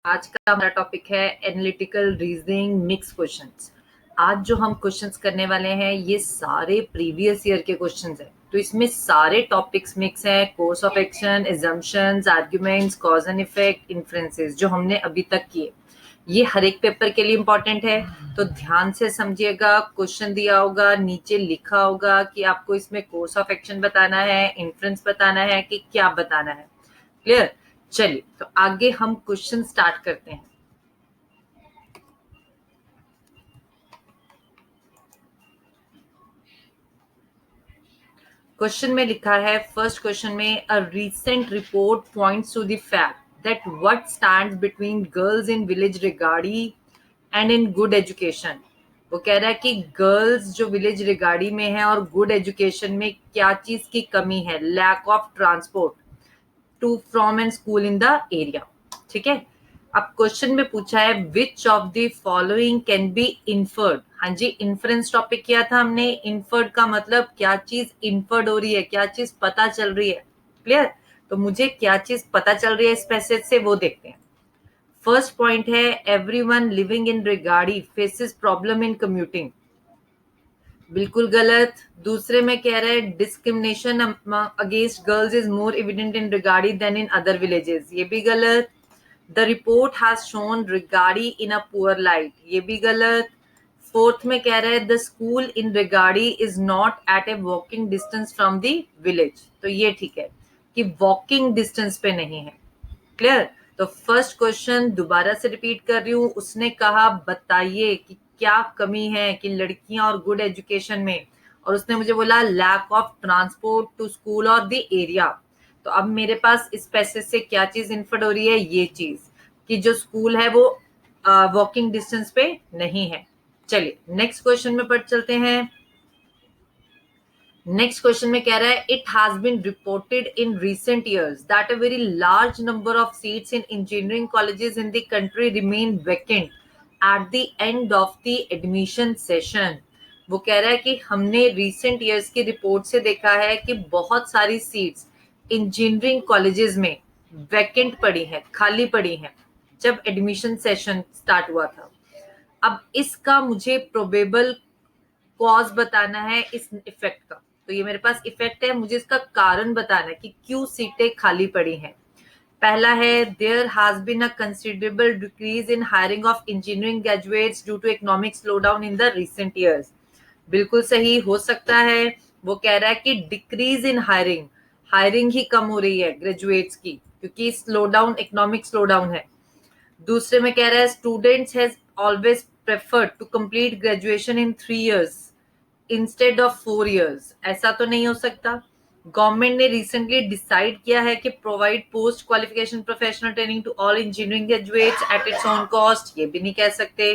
आज का हमारा टॉपिक है एनालिटिकल रीजनिंग मिक्स क्वेश्चंस। आज जो हम क्वेश्चंस करने वाले हैं ये सारे प्रीवियस ईयर के क्वेश्चंस हैं, तो इसमें सारे टॉपिक्स मिक्स हैं। Course of action, assumptions, arguments, cause and effect, inferences जो हमने अभी तक किए, ये हर एक पेपर के लिए इंपॉर्टेंट है। तो ध्यान से समझिएगा, क्वेश्चन दिया होगा, नीचे लिखा होगा कि आपको इसमें कोर्स ऑफ एक्शन बताना है, इन्फ्रेंस बताना है कि क्या बताना है। क्लियर? चलिए, तो आगे हम क्वेश्चन स्टार्ट करते हैं। क्वेश्चन में लिखा है, फर्स्ट क्वेश्चन में, a recent report points to the fact that what stands between girls in village Rigardi and in good education. वो कह रहा है कि गर्ल्स जो विलेज रिगार्डी में है और गुड एजुकेशन में क्या चीज की कमी है। Lack of transport to from and school in the area. ठीक है, अब क्वेश्चन में पूछा है which of the following can be inferred. हाँ जी, इन्फ्रेंस टॉपिक किया था हमने। इन्फर्ड का मतलब क्या चीज इन्फर्ड हो रही है, क्या चीज पता चल रही है। क्लियर? तो मुझे क्या चीज पता चल रही है इस पैसेज से वो देखते हैं। फर्स्ट पॉइंट है, everyone living in Rigardi faces problem in commuting. बिल्कुल गलत। दूसरे में कह रहे हैं discrimination against girls is more evident in Rigardi than in other villages. ये भी गलत। The report has shown Rigardi in a poor light. ये भी गलत। फोर्थ में कह रहे हैं the school in Rigardi is not at a walking distance from the village. तो ये ठीक है कि वॉकिंग डिस्टेंस पे नहीं है। क्लियर? तो फर्स्ट क्वेश्चन दोबारा से रिपीट कर रही हूँ। उसने कहा बताइए कि क्या कमी है कि लड़कियां और गुड एजुकेशन में, और उसने मुझे बोला lack of transport to school और द एरिया। तो अब मेरे पास इस पैसेज से क्या चीज इन्फर्ड हो रही है, ये चीज कि जो स्कूल है वो वॉकिंग डिस्टेंस पे नहीं है। चलिए नेक्स्ट क्वेश्चन में पढ़ चलते हैं। नेक्स्ट क्वेश्चन में कह रहा है it has been reported in recent years that a very large number of seats in engineering colleges in the country remain vacant at the end of the admission session. वो कह रहा है कि हमने रिसेंट ईयर्स की report से देखा है कि बहुत सारी सीट्स इंजीनियरिंग कॉलेजेस में वैकेंट पड़ी है, खाली पड़ी है जब एडमिशन सेशन स्टार्ट हुआ था। अब इसका मुझे प्रोबेबल कॉज बताना है इस इफेक्ट का। तो ये मेरे पास इफेक्ट है, मुझे इसका कारण बताना है कि क्यों सीटें खाली पड़ी हैं। पहला है there has been a considerable decrease in hiring of engineering graduates due to economic slowdown in the recent years. बिल्कुल सही हो सकता है। वो कह रहा है कि डिक्रीज इन हायरिंग, हायरिंग ही कम हो रही है ग्रेजुएट्स की क्योंकि स्लोडाउन, इकोनॉमिक स्लोडाउन है। दूसरे में कह रहा है students has always preferred to complete graduation in 3 years instead of 4 years। ऐसा तो नहीं हो सकता। गवर्नमेंट ने रिसेंटली डिसाइड किया है कि provide post qualification professional training to all engineering graduates at its own cost. ये भी नहीं कह सकते।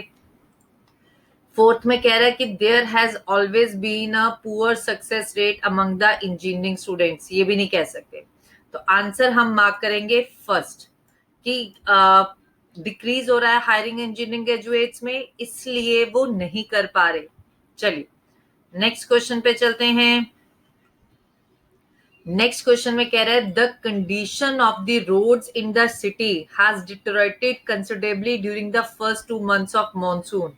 फोर्थ में कह रहा है कि there has always been a poor success rate among the engineering students. ये भी नहीं कह सकते। तो आंसर हम मार्क करेंगे फर्स्ट कि डिक्रीज हो रहा है हायरिंग इंजीनियरिंग ग्रेजुएट्स में, इसलिए वो नहीं कर पा रहे। चलिए नेक्स्ट क्वेश्चन पे चलते हैं। नेक्स्ट क्वेश्चन में कह रहा है the condition of the roads in the city has deteriorated considerably during the first 2 months of monsoon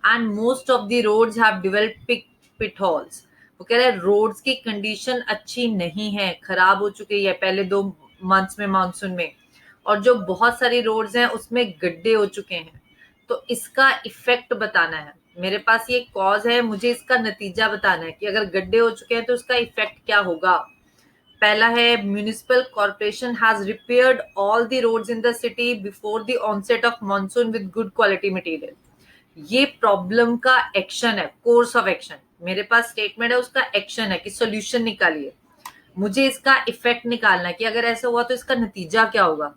and most of the roads have developed pit holes. वो कह रहा है रोड्स की कंडीशन अच्छी नहीं है, खराब हो चुकी है पहले 2 months में मानसून में, और जो बहुत सारी रोड्स हैं उसमें गड्ढे हो चुके हैं। तो इसका इफेक्ट बताना है। मेरे पास ये कॉज है, मुझे इसका नतीजा बताना है कि अगर गड्ढे हो चुके हैं तो इसका इफेक्ट क्या होगा। पहला है municipal corporation has repaired all the roads in the city before the onset of monsoon with good quality material. ये प्रॉब्लम का एक्शन है, कोर्स ऑफ एक्शन। मेरे पास स्टेटमेंट है, उसका एक्शन है कि सॉल्यूशन निकालिए। मुझे इसका इफेक्ट निकालना है कि अगर ऐसा हुआ तो इसका नतीजा क्या होगा।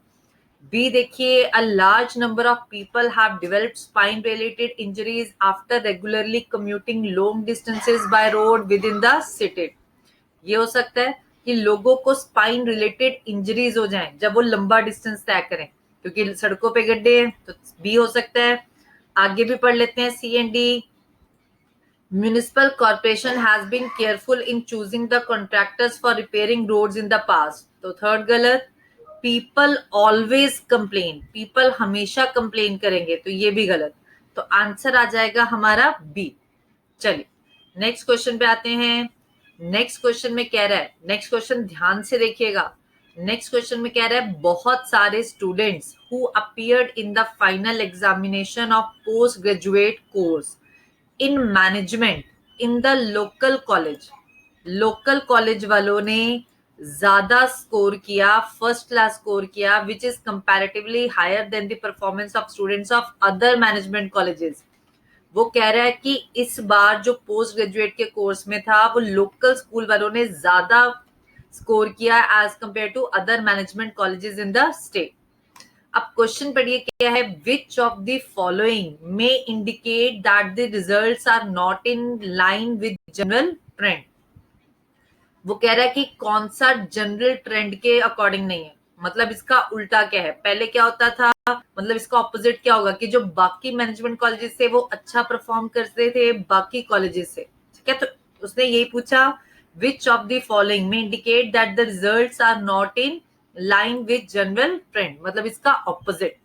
बी देखिए, a large number of people have developed spine related injuries after regularly commuting long distances by road within the city. ये हो सकता है कि लोगों को स्पाइन रिलेटेड इंजरीज हो जाएं जब वो लंबा डिस्टेंस तय करें क्योंकि सड़कों पे गड्ढे हैं। तो बी हो सकता है। आगे भी पढ़ लेते हैं C and D. Municipal corporation has been careful in choosing the contractors for repairing roads in the past. तो थर्ड गलत। पीपल ऑलवेज कंप्लेन, पीपल हमेशा कंप्लेन करेंगे, तो ये भी गलत। तो आंसर आ जाएगा हमारा बी। चलिए नेक्स्ट क्वेश्चन पे आते हैं। नेक्स्ट क्वेश्चन में कह रहा है, नेक्स्ट क्वेश्चन ध्यान से देखिएगा। नेक्स्ट क्वेश्चन में कह रहा है बहुत सारे students who appeared in the final examination of post graduate course in management in the local college, local college वालों ने ज्यादा स्कोर किया, फर्स्ट क्लास स्कोर किया, which is comparatively higher than the performance of students of other management colleges. वो कह रहा है कि इस बार जो पोस्ट ग्रेजुएट के कोर्स में था वो लोकल स्कूल वालों ने ज्यादा स्कोर किया as compare to other management colleges in the state. अब क्वेश्चन पढ़िए क्या है, which of the following may indicate that the results are not in line with general trend. वो कह रहा है कि कौन सा जनरल ट्रेंड के अकॉर्डिंग नहीं है, मतलब इसका उल्टा क्या है, पहले क्या होता था, मतलब इसका ऑपोजिट क्या होगा कि जो बाकी मैनेजमेंट कॉलेजेस थे वो अच्छा परफॉर्म करते थे बाकी कॉलेजेस से, ठीक है। तो उसने यही पूछा which of the following may indicate that the results are not in line with general trend, मतलब इसका ऑपोजिट।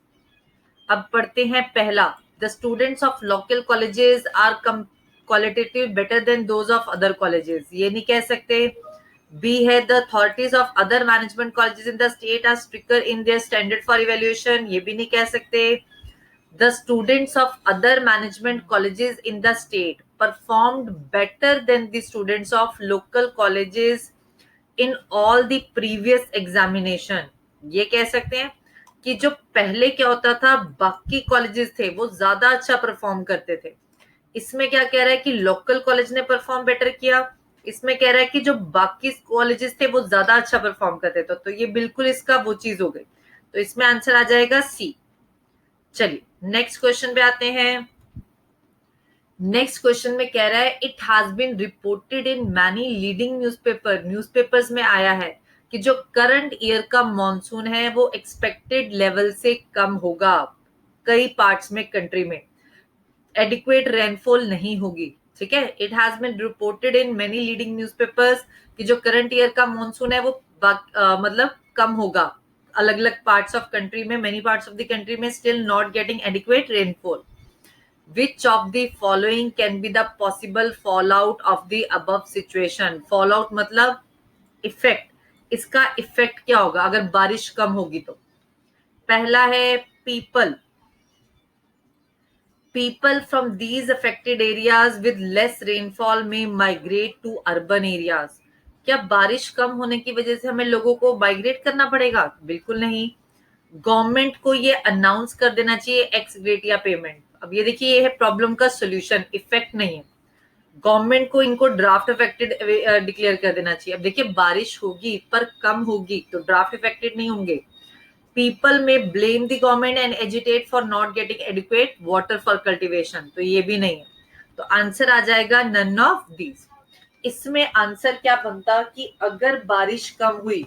अब पढ़ते हैं पहला, the students of local colleges are qualitative better than those of other colleges, ये नहीं कह सकते। बी है the authorities of other management colleges in the state are stricter in their standard for evaluation, ये भी नहीं कह सकते। The students of other management colleges in the state performed better than the students of local colleges in all the previous examination, ये कह सकते हैं कि जो पहले क्या होता था बाकी कॉलेजेस थे वो ज्यादा अच्छा परफॉर्म करते थे। इसमें क्या कह रहा है कि लोकल कॉलेज ने परफॉर्म बेटर किया, इसमें कह रहा है कि जो बाकी कॉलेजेस थे वो ज्यादा अच्छा परफॉर्म करते थे, तो ये बिल्कुल इसका वो चीज हो गई, तो इसमें आंसर आ जाएगा सी। चलिए नेक्स्ट क्वेश्चन पे आते हैं। नेक्स्ट क्वेश्चन में कह रहा है it has been reported in many leading newspapers में आया है कि जो करंट ईयर का मॉनसून है वो एक्सपेक्टेड लेवल से कम होगा, कई पार्ट्स में कंट्री में एडिक्वेट रेनफॉल नहीं होगी, ठीक है। It has been reported in many leading newspapers कि जो करंट ईयर का मॉनसून है वो मतलब कम होगा, अलग अलग पार्ट्स ऑफ कंट्री में, many parts of the country में still not getting adequate rainfall. Which of the following can be the possible fallout of the above situation? Fallout मतलब इफेक्ट, इसका इफेक्ट क्या होगा अगर बारिश कम होगी तो। पहला है people, people from these affected areas with less rainfall may migrate to urban areas। क्या बारिश कम होने की वजह से हमें लोगों को माइग्रेट करना पड़ेगा? बिल्कुल नहीं। गवर्नमेंट को ये अनाउंस कर देना चाहिए एक्स ग्रेटिया पेमेंट। अब ये देखिए ये है प्रॉब्लम का सोल्यूशन, इफेक्ट नहीं है। गवर्नमेंट को इनको ड्राफ्ट अफेक्टेड डिक्लेयर कर देना चाहिए। अब देखिए बारिश होगी पर कम होगी तो ड्राफ्ट अफेक्टेड नहीं होंगे। पीपल में blame the government and agitate for not getting adequate water for cultivation, तो ये भी नहीं है। तो आंसर आ जाएगा नन ऑफ दीज। इसमें आंसर क्या बनता कि अगर बारिश कम हुई,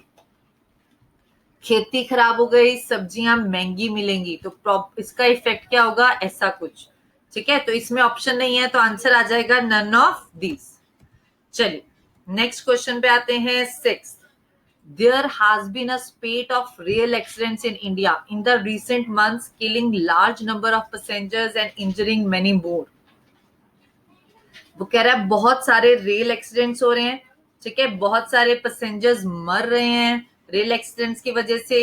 खेती खराब हो गई, सब्जियां महंगी मिलेंगी, तो इसका इफेक्ट क्या होगा, ऐसा कुछ, ठीक है। तो इसमें ऑप्शन नहीं है, तो आंसर आ जाएगा नन ऑफ दीज। चलिए नेक्स्ट क्वेश्चन पे आते हैं। 6, there has been a spate of rail accidents in India in the recent months, killing large number of passengers and injuring many more। वो कह रहा है बहुत सारे रेल एक्सीडेंट्स हो रहे हैं, ठीक है, बहुत सारे पैसेंजर्स मर रहे हैं रेल एक्सीडेंट्स की वजह से।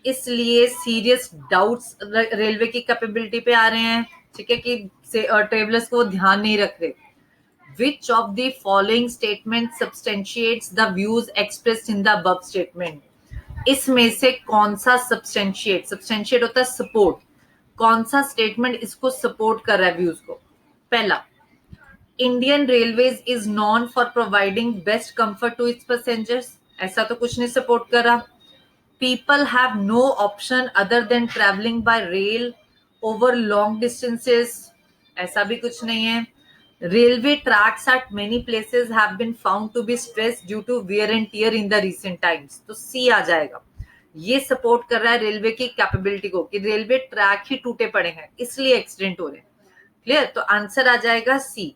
इसलिए सीरियस डाउट्स रेलवे की कैपेबिलिटी पे आ रहे हैं, ठीक है, कि ट्रेवलर्स को ध्यान नहीं रख रहे। Which of the following statement substantiates the views expressed in the above statement? इसमें से कौन सा substantiate होता है सपोर्ट, कौन सा स्टेटमेंट इसको सपोर्ट कर रहा है व्यूज को। पहला, Indian railways is known for providing best comfort to its passengers, ऐसा तो कुछ नहीं सपोर्ट कर रहा। People have no option other than travelling by rail over long distances, ऐसा भी कुछ नहीं है। Railway tracks at many places have been found to be stressed due to wear and tear in the recent times, तो सी आ जाएगा। ये support कर रहा है रेलवे की कैपेबिलिटी को कि रेलवे ट्रैक ही टूटे पड़े हैं इसलिए एक्सीडेंट हो रहे हैं। क्लियर, तो आंसर आ जाएगा सी।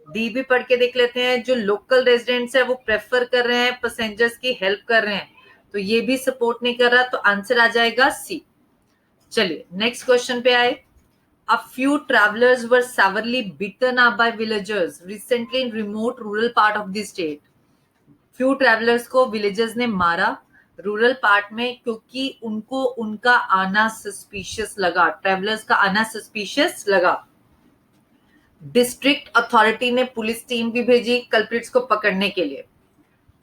डी भी पढ़ के देख लेते हैं। जो लोकल रेजिडेंट्स है वो प्रेफर कर रहे हैं पैसेंजर्स की हेल्प कर रहे हैं, तो ये भी सपोर्ट नहीं कर रहा, तो आंसर आ जाएगा सी। चलिए नेक्स्ट क्वेश्चन पे आए। A few travelers were severely beaten up by villagers recently in remote rural part of the state. Few travelers को villagers ने मारा रूरल पार्ट में, क्योंकि उनको उनका आना सस्पिशियस लगा, ट्रैवलर्स का आना सस्पिशियस लगा। डिस्ट्रिक्ट अथॉरिटी ने पुलिस टीम भी भेजी कल्प्रिट्स को पकड़ने के लिए।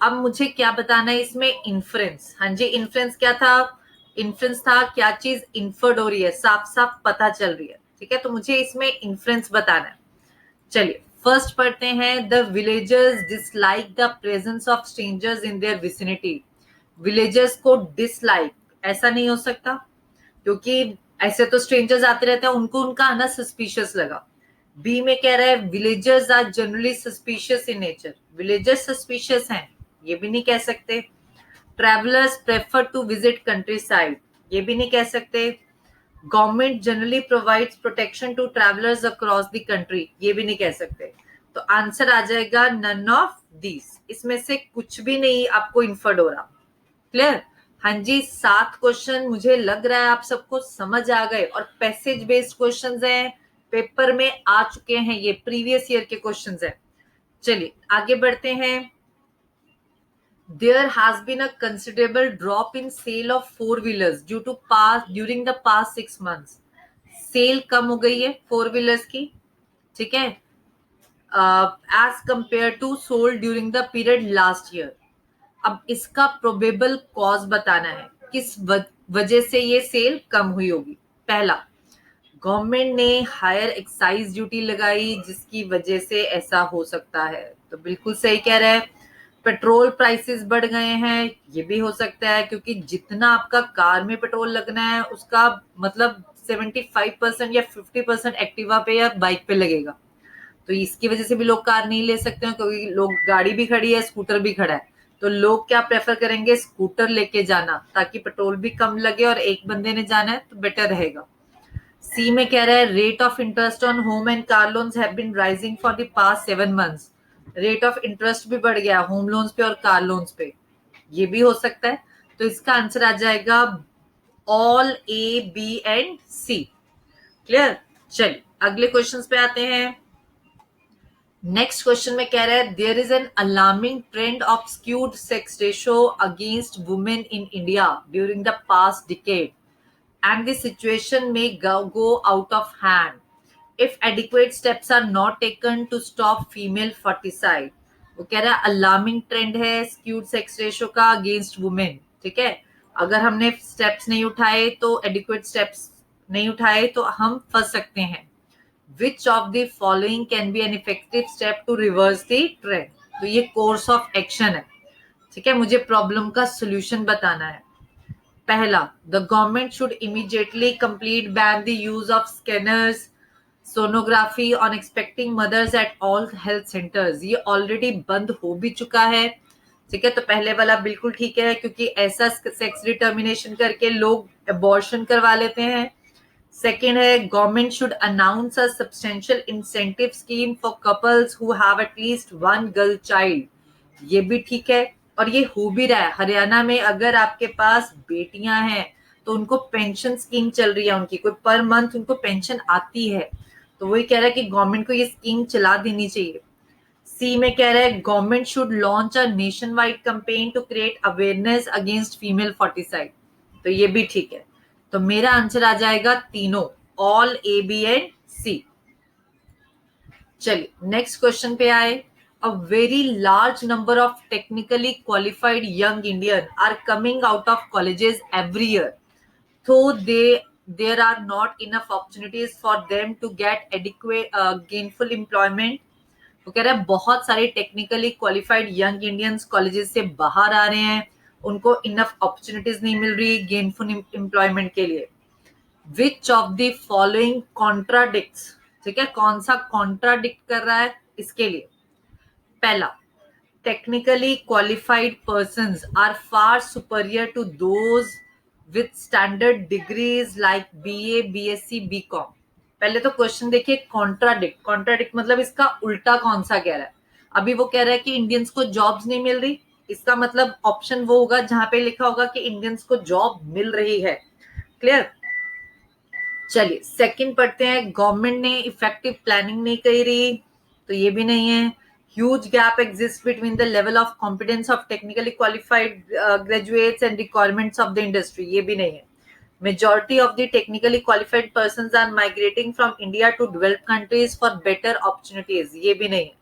अब मुझे क्या बताना है इसमें, इन्फ्रेंस। हाँ जी, इन्फ्रेंस क्या था, इन्फ्रेंस था क्या चीज इन्फर्ड हो रही है, साफ साफ पता चल रही है, ठीक है, तो मुझे इसमें इन्फ्रेंस बताना है। चलिए फर्स्ट पढ़ते हैं, the villagers dislike the presence of strangers in their vicinity. Villagers को डिसलाइक, ऐसा नहीं हो सकता, क्योंकि ऐसे तो स्ट्रेंजर्स आते रहते हैं, उनको उनका आना सस्पिशियस लगा। बी में कह रहा है villagers are generally suspicious in nature, villagers suspicious हैं, ये भी नहीं कह सकते। Travellers prefer to visit country side, ये भी नहीं कह सकते। Government generally provides protection to travellers across the country, ये भी नहीं कह सकते। तो आंसर आ जाएगा नन ऑफ दीज, इसमें से कुछ भी नहीं आपको इन्फर्ड हो रहा। क्लियर? हाँ जी, 7 क्वेश्चन मुझे लग रहा है आप सबको समझ आ गए, और पैसेज बेस्ड क्वेश्चंस हैं, पेपर में आ चुके हैं, ये प्रीवियस ईयर के क्वेश्चंस हैं। चलिए आगे बढ़ते हैं। There has been a considerable drop in sale of four-wheelers during the past 6 months. Sale कम हो गई है फोर व्हीलर्स की, ठीक है, as compare to sold during the period last year. अब इसका प्रोबेबल कॉज बताना है, किस वजह से ये सेल कम हुई होगी। पहला, गवर्नमेंट ने हायर एक्साइज ड्यूटी लगाई जिसकी वजह से ऐसा हो सकता है, तो बिल्कुल सही कह रहे हैं। पेट्रोल प्राइसेस बढ़ गए हैं, ये भी हो सकता है, क्योंकि जितना आपका कार में पेट्रोल लगना है उसका मतलब 75% या 50% एक्टिवा पे या बाइक पे लगेगा, तो इसकी वजह से भी लोग कार नहीं ले सकते हैं, क्योंकि लोग गाड़ी भी खड़ी है, स्कूटर भी खड़ा है, तो लोग क्या प्रेफर करेंगे, स्कूटर लेके जाना, ताकि पेट्रोल भी कम लगे और एक बंदे ने जाना है तो बेटर रहेगा। सी में कह रहा है rate of interest on home and car loans have been rising for the past 7 months. Rate of interest भी बढ़ गया होम लोन्स पे और कार लोन्स पे, ये भी हो सकता है, तो इसका आंसर आ जाएगा all A B and C. Clear? चलिए अगले क्वेश्चंस पे आते हैं। नेक्स्ट क्वेश्चन में कह रहा है there is an alarming trend of skewed sex ratio against women in India during the past decade and the situation may go out of hand if adequate steps are not taken to stop female ferticide। वो कह रहा है alarming trend है skewed sex ratio का against women, ठीक है, अगर हमने स्टेप्स नहीं उठाए तो एडिक्वेट स्टेप्स नहीं उठाए तो हम फंस सकते हैं। Which of the following can be an effective step to reverse the trend, तो ये कोर्स ऑफ एक्शन है, ठीक है, मुझे प्रॉब्लम का सोल्यूशन बताना है। पहला, the government should immediately complete ban the use of scanners sonography on expecting mothers at all health centres, ये ऑलरेडी बंद हो भी चुका है, ठीक है, तो पहले वाला बिल्कुल ठीक है, क्योंकि ऐसा सेक्स डिटर्मिनेशन करके लोग अबॉर्शन करवा लेते हैं। सेकेंड है government should announce a substantial incentive scheme for couples who have at least one girl child, ये भी ठीक है, और ये हो भी रहा है। हरियाणा में अगर आपके पास बेटियां हैं तो उनको पेंशन स्कीम चल रही है, उनकी कोई पर मंथ उनको पेंशन आती है, तो वही कह रहा है कि गवर्नमेंट को ये स्कीम चला देनी चाहिए। सी में कह रहा है government should launch a nationwide campaign to create awareness against female foeticide, तो ये भी ठीक है, तो मेरा आंसर आ जाएगा तीनों, ऑल ए बी एंड सी। चलिए नेक्स्ट क्वेश्चन पे आए। A very large number of technically qualified young Indians are coming out of colleges every year, though there are not enough opportunities for them to get adequate gainful employment। वो कह रहा है बहुत सारे technically qualified young Indians colleges से बाहर आ रहे हैं, उनको इनफ अपॉर्चुनिटीज नहीं मिल रही गेनफुल एम्प्लॉयमेंट के लिए। विच ऑफ द फॉलोइंग कॉन्ट्राडिक्ट्स, ठीक है, कौन सा कॉन्ट्राडिक्ट कर रहा है इसके लिए। पहला, technically qualified persons are far superior to those with standard degrees like BA, BSc, BCom. पहले तो क्वेश्चन देखिए, कॉन्ट्राडिक्ट मतलब इसका उल्टा कौन सा कह रहा है। अभी वो कह रहा है कि इंडियंस को जॉब्स नहीं मिल रही, इसका मतलब ऑप्शन वो होगा जहां पे लिखा होगा कि इंडियंस को जॉब मिल रही है। क्लियर। चलिए सेकंड पढ़ते हैं, गवर्नमेंट ने इफेक्टिव प्लानिंग नहीं करी, तो ये भी नहीं है। Huge gap exist between the level of competence of technically qualified graduates and requirements of the industry, ये भी नहीं है। Majority of the technically qualified persons are migrating from India to developed countries for better opportunities, ये भी नहीं है।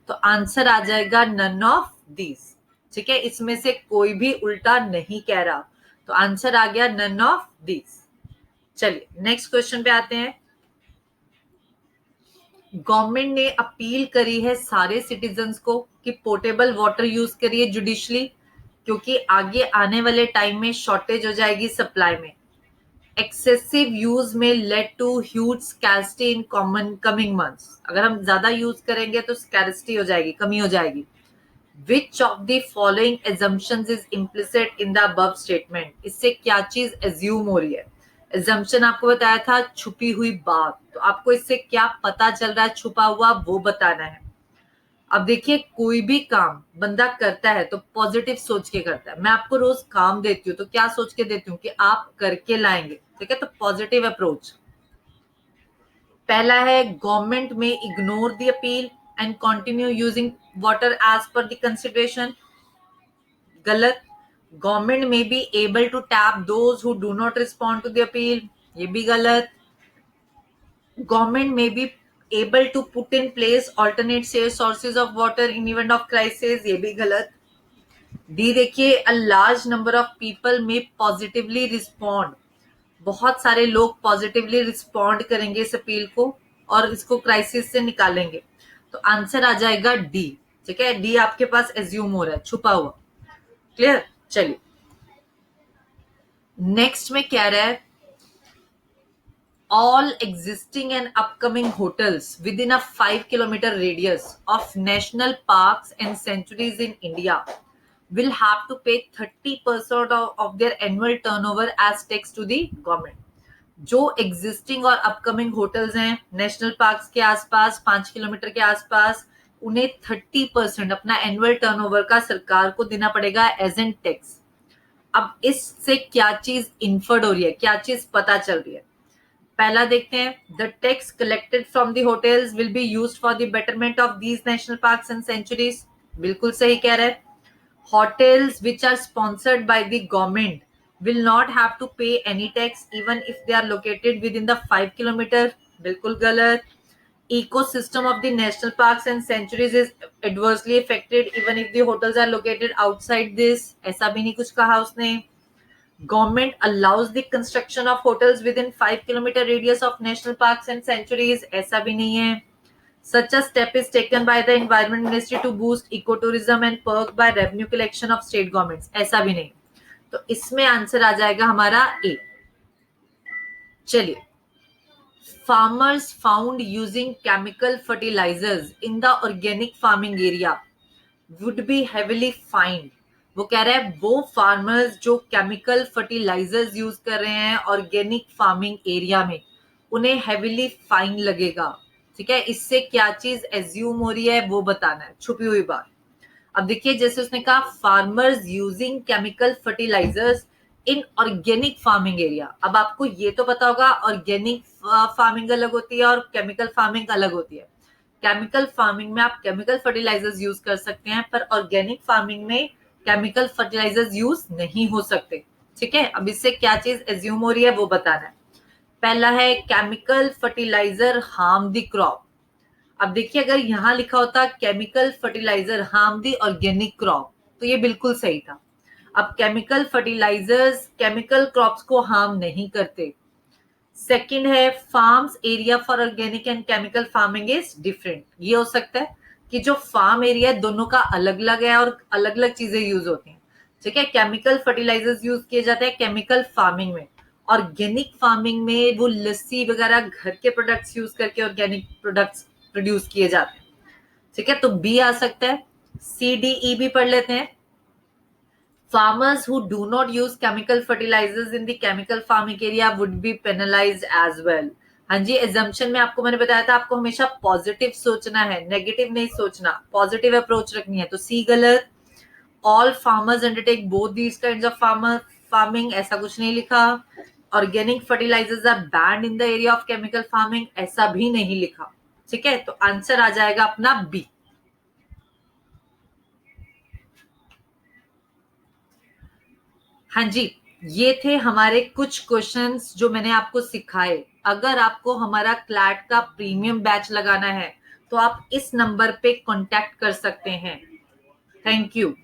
तो answer आ जाएगा नन ऑफ दीज। ठीक है, इसमें से कोई भी उल्टा नहीं कह रहा, तो आंसर आ गया नन ऑफ दीज। चलिए नेक्स्ट क्वेश्चन पे आते हैं। गवर्नमेंट ने अपील करी है सारे सिटीजन्स को कि पोर्टेबल वाटर यूज करिए जुडिशली, क्योंकि आगे आने वाले टाइम में शॉर्टेज हो जाएगी सप्लाई में। Excessive use may lead to huge scarcity in common coming months, अगर हम ज्यादा यूज करेंगे तो स्कैर्सिटी हो जाएगी, कमी हो जाएगी। विच of the following assumptions is implicit in the above statement, इससे क्या चीज एज्यूम हो रही है। एजम्पशन आपको बताया था छुपी हुई बात, तो आपको इससे क्या पता चल रहा है छुपा हुआ, वो बताना है। अब देखिए कोई भी काम बंदा करता है तो पॉजिटिव सोच के करता है। मैं आपको रोज काम देती हूँ तो क्या सोच के देती हूँ कि आप करके लाएंगे, ठीक है, तो पॉजिटिव अप्रोच। पहला है government may ignore the appeal and continue using water as per the consideration, गलत। Government may be able to tap those who do not respond to the appeal, ये भी गलत। Government may be able to put in place alternate safe sources of water in event of crisis, ये भी गलत। D देखिए, a large number of people may positively respond, बहुत सारे लोग पॉजिटिवली रिस्पॉन्ड करेंगे इस अपील को और इसको क्राइसिस से निकालेंगे, तो आंसर आ जाएगा डी। ठीक है, डी आपके पास एज्यूम हो रहा है, छुपा हुआ। क्लियर। चलिए नेक्स्ट में क्या रहा है, all existing and upcoming hotels within a 5 kilometer radius of national parks and sanctuaries in India will have to pay 30% of their annual turnover as tax to the government. जो existing और upcoming hotels हैं national parks के आसपास 5 kilometre के आसपास, उन्हें 30% अपना annual turnover का सरकार को देना पड़ेगा एज एन टैक्स। अब इससे क्या चीज इन्फर्ड हो रही है, क्या चीज पता चल रही है। पहला देखते हैं, the tax collected from the hotels will be used for the betterment of these national parks and sanctuaries, बिल्कुल सही कह रहे हैं। Hotels which are sponsored by the government will not have to pay any tax even if they are located within the 5 kilometer, बिल्कुल गलत। Ecosystem of the national parks and sanctuaries is adversely affected even if the hotels are located outside this, ऐसा भी नहीं कुछ कहा उसने। Government allows the construction of hotels within 5 kilometer radius of national parks and sanctuaries, ऐसा भी नहीं है। Such a step is taken by the Environment Ministry to boost ecotourism and perk by revenue collection of state governments, ऐसा भी नहीं। तो इसमें answer आ जाएगा हमारा ए। चलिए, farmers found using chemical fertilizers in the organic farming area would be heavily fined। वो कह रहा है वो फार्मर्स जो केमिकल फर्टिलाइजर्स यूज कर रहे हैं ऑर्गेनिक फार्मिंग एरिया में, उन्हें हेविली फाइन लगेगा। ठीक है, इससे क्या चीज एज्यूम हो रही है वो बताना है, छुपी हुई बात। अब देखिए जैसे उसने कहा farmers using chemical fertilizers in organic farming area, अब आपको ये तो पता होगा ऑर्गेनिक फार्मिंग अलग होती है और केमिकल फार्मिंग अलग होती है। केमिकल फार्मिंग में आप केमिकल फर्टिलाइजर्स यूज कर सकते हैं, पर ऑर्गेनिक फार्मिंग में केमिकल फर्टिलाइजर्स यूज नहीं हो सकते। ठीक है, अब इससे क्या चीज एज्यूम हो रही है वो बताना है। पहला है chemical fertilizer harm the crop. अब देखिए अगर यहाँ लिखा होता chemical fertilizer harm the organic crop, तो ये बिल्कुल सही था। अब केमिकल फर्टिलाइजर्स केमिकल क्रॉप्स को हार्म नहीं करते। सेकंड है farms area for organic and chemical farming is different. ये हो सकता है कि जो फार्म एरिया है दोनों का अलग अलग है और अलग अलग चीजें यूज होती हैं। ठीक है, केमिकल फर्टिलाइजर्स यूज किए जाते हैं केमिकल फार्मिंग में, ऑर्गेनिक फार्मिंग में वो लस्सी वगैरह घर के प्रोडक्ट्स यूज करके ऑर्गेनिक प्रोडक्ट्स प्रोड्यूस किए जाते हैं। ठीक है, तो बी आ सकता है। सी डी ई भी पढ़ लेते हैं। Farmers who do not use chemical fertilizers in the chemical farming area would be penalized as well। हाँ जी, एजम्पशन में आपको मैंने बताया था आपको हमेशा पॉजिटिव सोचना है, नेगेटिव नहीं सोचना, पॉजिटिव अप्रोच रखनी है, तो सी गलत। All farmers undertake both these kinds of farming, ऐसा कुछ नहीं लिखा। Organic fertilizers are banned in the area of chemical farming, ऐसा भी नहीं लिखा। ठीक है, तो आंसर आ जाएगा अपना बी। हाँ जी, ये थे हमारे कुछ क्वेश्चंस जो मैंने आपको सिखाए। अगर आपको हमारा क्लैट का प्रीमियम बैच लगाना है तो आप इस नंबर पे कांटेक्ट कर सकते हैं। Thank you.